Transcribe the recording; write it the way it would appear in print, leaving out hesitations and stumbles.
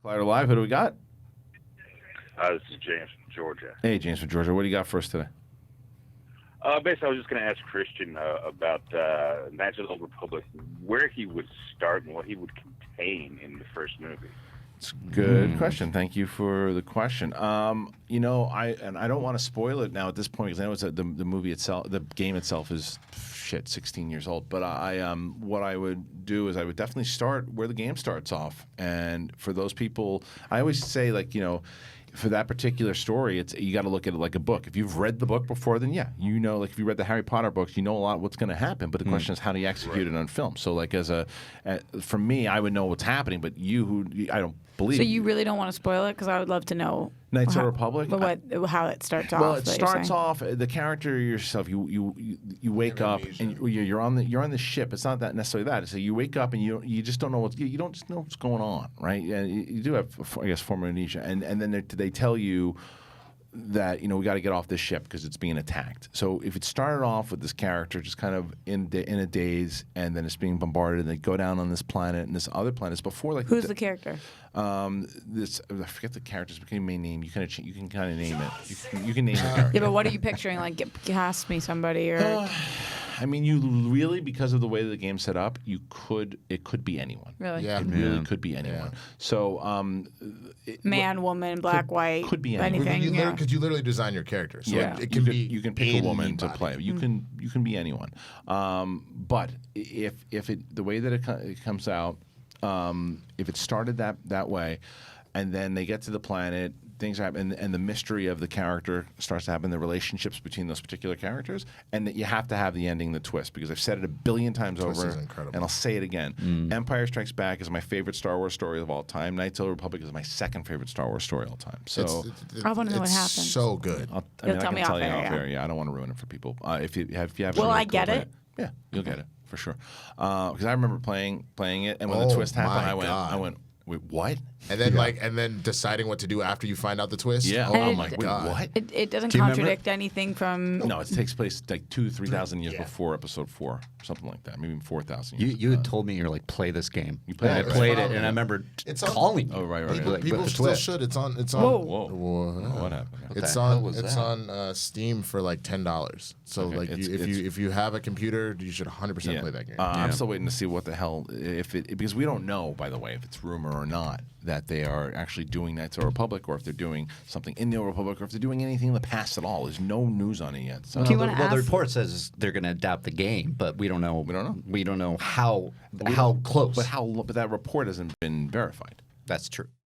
Collider Live, who do we got? This is James from Georgia. Hey, James from Georgia. What do you got for us today? Basically, I was just going to ask Christian about Knights of the Old Republic, where he would start and what he would contain in the first movie. It's a good question. Thank you for the question. You know, I don't want to spoil it now at this point because I know it's the movie itself, the game itself is 16 years old. But what I would do is I would definitely start where the game starts off. And for those people, I always say, like, you know, for that particular story, you got to look at it like a book. If you've read the book before, then yeah, you know, like if you read the Harry Potter books, you know a lot what's going to happen. But the question is, how do you execute it on film? So, like, for me, I would know what's happening, but I don't believe. So you really don't want to spoil it, because I would love to know Knights of the Republic. How it starts off. Well, it starts off the character yourself. You wake up and you're on the ship. It's not that necessarily that. So you wake up and you just don't know you don't just know what's going on, right? And you do have, I guess, former amnesia, and then they tell you that, you know, we got to get off this ship because it's being attacked. So if it started off with this character just kind of in a daze, and then it's being bombarded, and they go down on this planet and this other planet. It's before, like, who's the character? This, I forget the character's main name. You can kind of name it. You can name the character. Yeah, but what are you picturing? Like, cast me somebody, or I mean, you really, because of the way the game's set up, it could be anyone. Really? It really could be anyone. So, man, woman, black, white, could be anyone. anything. Because you literally design your character. So yeah, it can be. You can pick a woman to play. You can be anyone. But if the way that it comes out, if it started that way, and then they get to the planet, things happen, and the mystery of the character starts to happen, the relationships between those particular characters, and that you have to have the ending, the twist, because I've said it a billion times over, and I'll say it again. Empire Strikes Back is my favorite Star Wars story of all time. Knights of the Republic is my second favorite Star Wars story of all time. So I want to know what happens. It's so good. I can tell you off air. Yeah, I don't want to ruin it for people. If you have, will I get it? Yeah, you'll get it for sure. Because I remember playing it, and when the twist happened, I went, wait, what? And then and then deciding what to do after you find out the twist. Yeah. Oh my God. What? It doesn't contradict anything from. No, it takes place like 2,000-3,000 years before Episode 4, something like that. Maybe even 4,000 years. You had told me you're like, play this game. You played it. I played it, and I remember calling you. Oh, right. People still should. It's on. Whoa. What happened? It's on Steam for like $10. So like if you have a computer, you should 100% play that game. I'm still waiting to see what the hell because we don't know, by the way, if it's rumor or not that they are actually doing Knights of the Republic, or if they're doing something in the Old Republic, or if they're doing anything in the past at all. There's no news on it yet. So. The report says they're going to adapt the game, but we don't know. We don't know how close. But that report hasn't been verified. That's true.